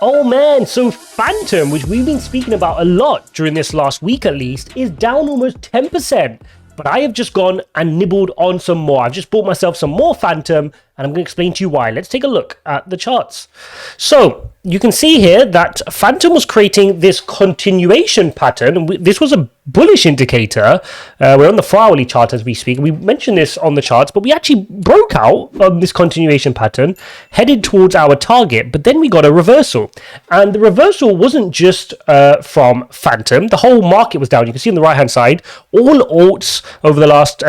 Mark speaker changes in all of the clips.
Speaker 1: Oh man, so Phantom, which we've been speaking about a lot during this last week at least, is down almost 10%. But I have just gone and nibbled on some more. I've just bought myself some more Phantom, and I'm going to explain to you why. Let's take a look at the charts. So you can see here that Phantom was creating this continuation pattern. This was a bullish indicator. We're on the 4-hourly chart as we speak. We mentioned this on the charts, but we actually broke out on this continuation pattern, headed towards our target, but then we got a reversal. And the reversal wasn't just from Phantom. The whole market was down. You can see on the right-hand side, all alts over the last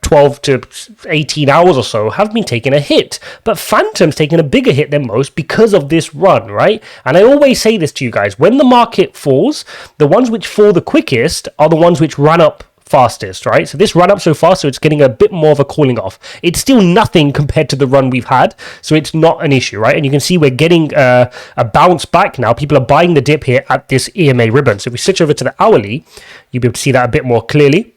Speaker 1: 12 to 18 hours or so have been taking a hit, but Phantom's taken a bigger hit than most because of this run, right? And I always say this to you guys, when the market falls, the ones which fall the quickest are the ones which run up fastest, right? So this run up so far, so it's getting a bit more of a cooling off. It's still nothing compared to the run we've had, so it's not an issue, right? And you can see we're getting a bounce back now. People are buying the dip here at this EMA ribbon. So if we switch over to the hourly, you'll be able to see that a bit more clearly.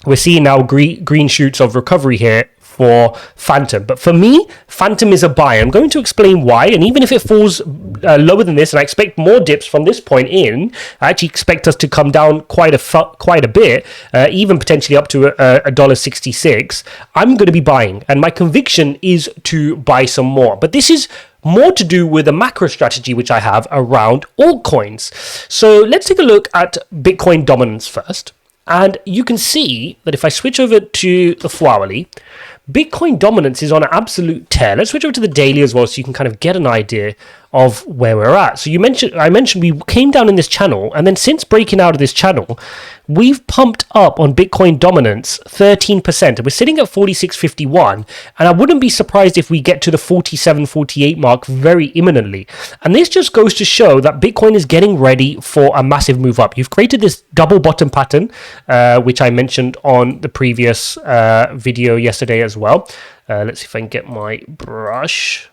Speaker 1: We're seeing now green shoots of recovery here for Phantom. But for me, Phantom is a buy. I'm going to explain why. And even if it falls lower than this, and I expect more dips from this point in, I actually expect us to come down quite a bit, even potentially up to $1.66. I'm going to be buying. And my conviction is to buy some more. But this is more to do with a macro strategy which I have around altcoins. So let's take a look at Bitcoin dominance first. And you can see that if I switch over to the 4-hourly, Bitcoin dominance is on an absolute tear. Let's switch over to the daily as well so you can kind of get an idea of where we're at. So I mentioned we came down in this channel, and then since breaking out of this channel, we've pumped up on Bitcoin dominance 13%. And we're sitting at 46.51, and I wouldn't be surprised if we get to the 47.48 mark very imminently. And this just goes to show that Bitcoin is getting ready for a massive move up. You've created this double bottom pattern, which I mentioned on the previous video yesterday as well. Let's see if I can get my brush.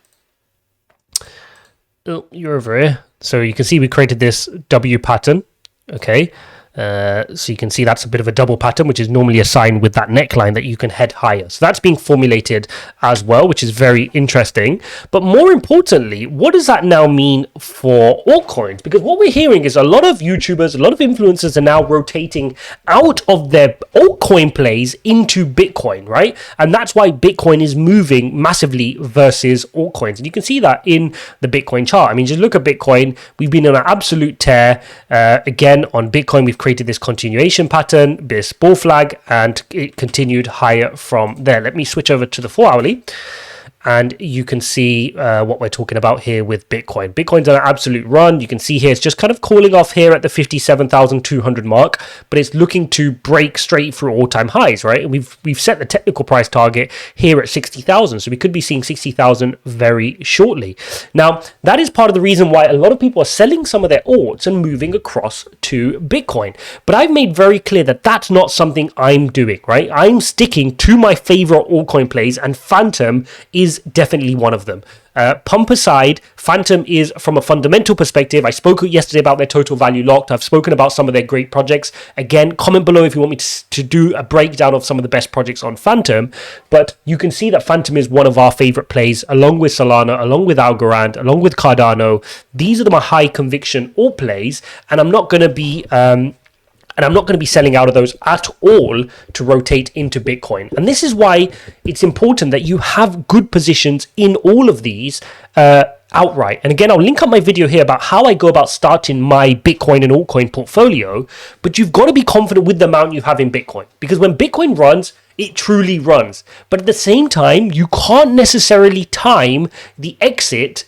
Speaker 1: Oh, you're over here. So you can see we created this W pattern. Okay. So you can see that's a bit of a double pattern, which is normally a sign with that neckline that you can head higher. So that's being formulated as well, which is very interesting. But more importantly, what does that now mean for altcoins? Because what we're hearing is a lot of YouTubers, a lot of influencers are now rotating out of their altcoin plays into Bitcoin, right? And that's why Bitcoin is moving massively versus altcoins. And you can see that in the Bitcoin chart. I mean, just look at Bitcoin. We've been on an absolute tear. Again, on Bitcoin, we've created this continuation pattern, this bull flag, and it continued higher from there. Let me switch over to the 4-hourly. And you can see what we're talking about here with Bitcoin. Bitcoin's on an absolute run. You can see here it's just kind of calling off here at the 57,200 mark, but it's looking to break straight through all-time highs, right? And we've set the technical price target here at 60,000, so we could be seeing 60,000 very shortly. Now, that is part of the reason why a lot of people are selling some of their alts and moving across to Bitcoin. But I've made very clear that that's not something I'm doing, right? I'm sticking to my favorite altcoin plays, and Phantom is definitely one of them. Pump aside, Phantom is from a fundamental perspective. I spoke yesterday about their total value locked. I've spoken about some of their great projects. Again, comment below if you want me to do a breakdown of some of the best projects on Phantom. But you can see that Phantom is one of our favorite plays, along with Solana, along with Algorand, along with Cardano. These are my high conviction alt plays, and I'm not going to be selling out of those at all to rotate into Bitcoin. And this is why it's important that you have good positions in all of these outright. And again, I'll link up my video here about how I go about starting my Bitcoin and altcoin portfolio. But you've got to be confident with the amount you have in Bitcoin. Because when Bitcoin runs, it truly runs. But at the same time, you can't necessarily time the exit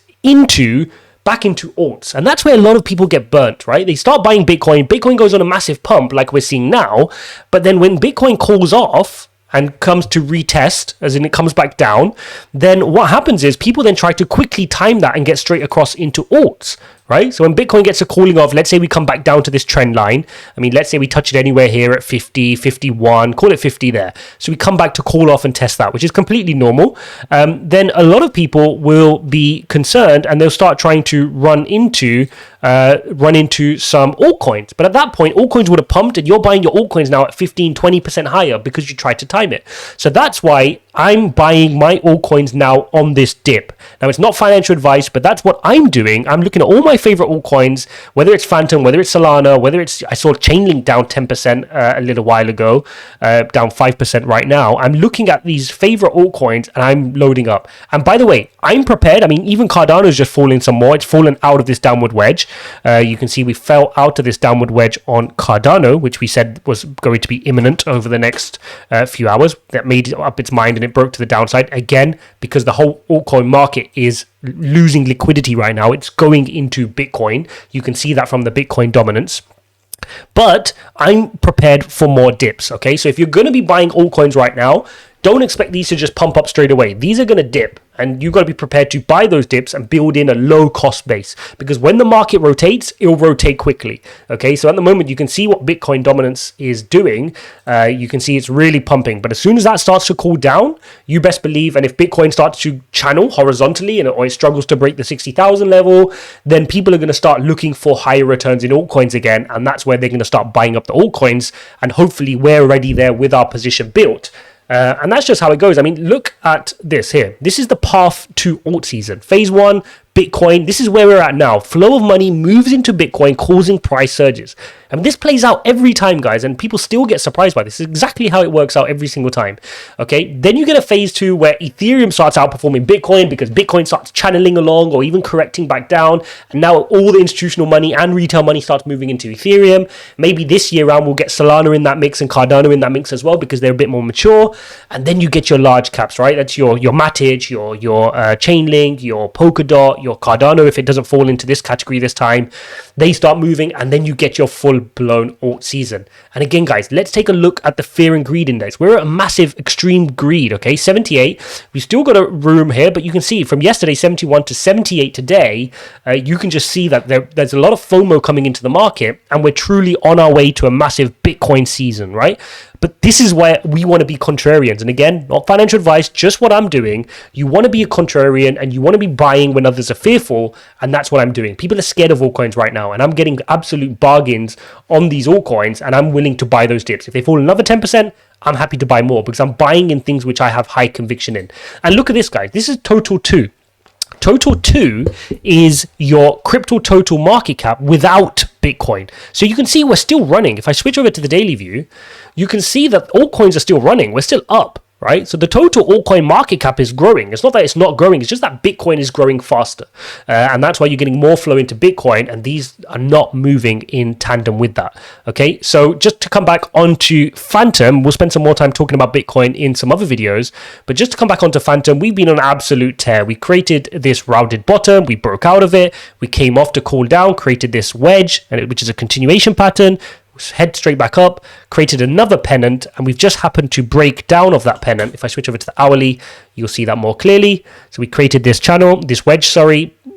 Speaker 1: back into alts. And that's where a lot of people get burnt, right? They start buying Bitcoin goes on a massive pump like we're seeing now, but then when Bitcoin cools off and comes to retest, as in it comes back down, then what happens is people then try to quickly time that and get straight across into alts, right? So when Bitcoin gets a cooling off, let's say we come back down to this trend line. I mean, let's say we touch it anywhere here at 50, 51, call it 50 there. So we come back to call off and test that, which is completely normal. Then a lot of people will be concerned and they'll start trying to run into run into some altcoins. But at that point, altcoins would have pumped and you're buying your altcoins now at 15, 20% higher because you tried to time it. So that's why I'm buying my altcoins now on this dip. Now, it's not financial advice, but that's what I'm doing. I'm looking at all my favorite altcoins, whether it's Phantom, whether it's Solana, whether it's, I saw Chainlink down 10% a little while ago, down 5% right now. I'm looking at these favorite altcoins and I'm loading up. And by the way, I'm prepared. I mean, even Cardano's just fallen some more. It's fallen out of this downward wedge. You can see we fell out of this downward wedge on Cardano, which we said was going to be imminent over the next few hours. That made up its mind and it broke to the downside again because the whole altcoin market is losing liquidity right now. It's going into Bitcoin. You can see that from the Bitcoin dominance. But I'm prepared for more dips, okay? So if you're going to be buying altcoins right now, don't expect these to just pump up straight away. These are going to dip, and you've got to be prepared to buy those dips and build in a low cost base, because when the market rotates, it'll rotate quickly. Okay, so at the moment you can see what Bitcoin dominance is doing. You can see it's really pumping, but as soon as that starts to cool down, you best believe, and if Bitcoin starts to channel horizontally or it struggles to break the 60,000 level, then people are going to start looking for higher returns in altcoins again, and that's where they're going to start buying up the altcoins, and hopefully we're already there with our position built. And that's just how it goes. I mean, look at this here. This is the path to alt season. Phase 1, Bitcoin. This is where we're at now. Flow of money moves into Bitcoin, causing price surges. I mean, this plays out every time, guys, and people still get surprised by this. This is exactly how it works out every single time. Okay, then you get a phase 2 where Ethereum starts outperforming Bitcoin because Bitcoin starts channeling along or even correcting back down. And now all the institutional money and retail money starts moving into Ethereum. Maybe this year round we'll get Solana in that mix and Cardano in that mix as well because they're a bit more mature. And then you get your large caps, right? That's your Matic, your Chainlink, your Polkadot, your Cardano, if it doesn't fall into this category this time. They start moving, and then you get your full-blown alt season. And again, guys, let's take a look at the fear and greed index. We're at a massive extreme greed, okay? 78. We still got a room here, but you can see from yesterday, 71 to 78 today, you can just see that there's a lot of FOMO coming into the market, and we're truly on our way to a massive Bitcoin season, right? But this is where we want to be contrarians. And again, not financial advice, just what I'm doing. You want to be a contrarian and you want to be buying when others are fearful. And that's what I'm doing. People are scared of altcoins right now. And I'm getting absolute bargains on these altcoins. And I'm willing to buy those dips. If they fall another 10%, I'm happy to buy more because I'm buying in things which I have high conviction in. And look at this, guys. This is Total 2. Total 2 is your crypto total market cap without Bitcoin. So you can see we're still running. If I switch over to the daily view, you can see that altcoins are still running. We're still up, right? So the total altcoin market cap is growing. It's not that it's not growing. It's just that Bitcoin is growing faster. And that's why you're getting more flow into Bitcoin. And these are not moving in tandem with that. Okay, so just to come back onto Phantom, we'll spend some more time talking about Bitcoin in some other videos. But just to come back onto Phantom, we've been on an absolute tear. We created this rounded bottom. We broke out of it. We came off to cool down, created this wedge, which is a continuation pattern. Head straight back up, created another pennant, and we've just happened to break down of that pennant. If I switch over to the hourly, you'll see that more clearly. So we created this channel, this wedge,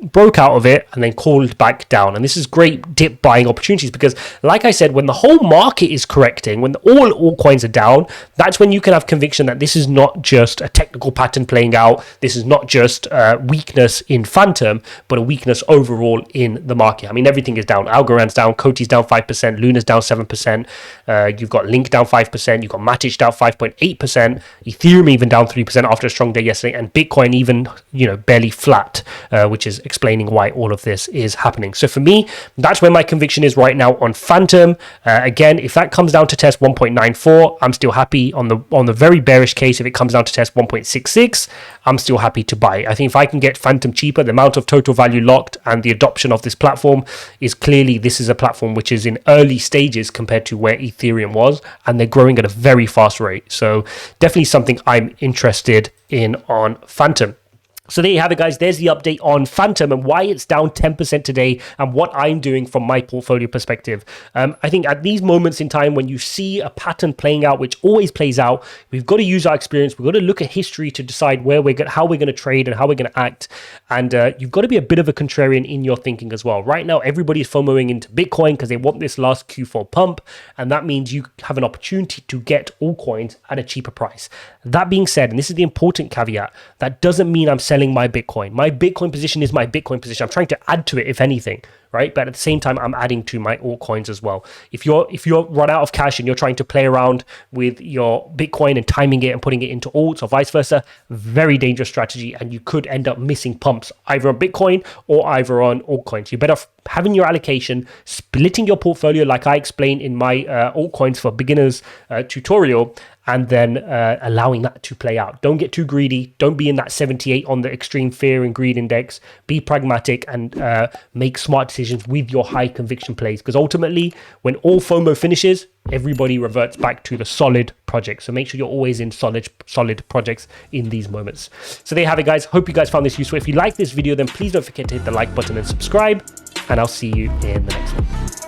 Speaker 1: broke out of it, and then called back down. And this is great dip buying opportunities because, like I said, when the whole market is correcting, when all altcoins are down, that's when you can have conviction that this is not just a technical pattern playing out. This is not just weakness in Phantom, but a weakness overall in the market. I mean, everything is down. Algorand's down, Coty's down 5%, Luna's down 7%. You've got Link down 5%. You've got Matic down 5.8%. Ethereum even down 3% after a strong day yesterday, and Bitcoin even, barely flat, which is explaining why all of this is happening. So for me, that's where my conviction is right now on Phantom. Again, if that comes down to test 1.94, I'm still happy. On the very bearish case, if it comes down to test 1.66, I'm still happy to buy. I think if I can get Phantom cheaper, the amount of total value locked and the adoption of this platform is clearly, this is a platform which is in early stages compared to where Ethereum was, and they're growing at a very fast rate. So definitely something I'm interested in on Phantom. So there you have it, guys. There's the update on Phantom and why it's down 10% today and what I'm doing from my portfolio perspective. I think at these moments in time when you see a pattern playing out, which always plays out, we've got to use our experience. We've got to look at history to decide how we're going to trade and how we're going to act. And you've got to be a bit of a contrarian in your thinking as well. Right now, everybody's FOMOing into Bitcoin because they want this last Q4 pump. And that means you have an opportunity to get altcoins at a cheaper price. That being said, and this is the important caveat, that doesn't mean I'm selling my Bitcoin. My Bitcoin position is my Bitcoin position. I'm trying to add to it, if anything, right? But at the same time, I'm adding to my altcoins as well. If you're run out of cash and you're trying to play around with your Bitcoin and timing it and putting it into alts or vice versa, very dangerous strategy, and you could end up missing pumps either on Bitcoin or either on altcoins. You're better off having your allocation, splitting your portfolio like I explained in my altcoins for beginners tutorial, and then allowing that to play out. Don't get too greedy. Don't be in that 78 on the extreme fear and greed index. Be pragmatic and make smart decisions with your high conviction plays, because ultimately when all FOMO finishes, everybody reverts back to the solid projects. So make sure you're always in solid projects in these moments. So there you have it, guys. Hope you guys found this useful. If you like this video, then please don't forget to hit the like button and subscribe, and I'll see you in the next one.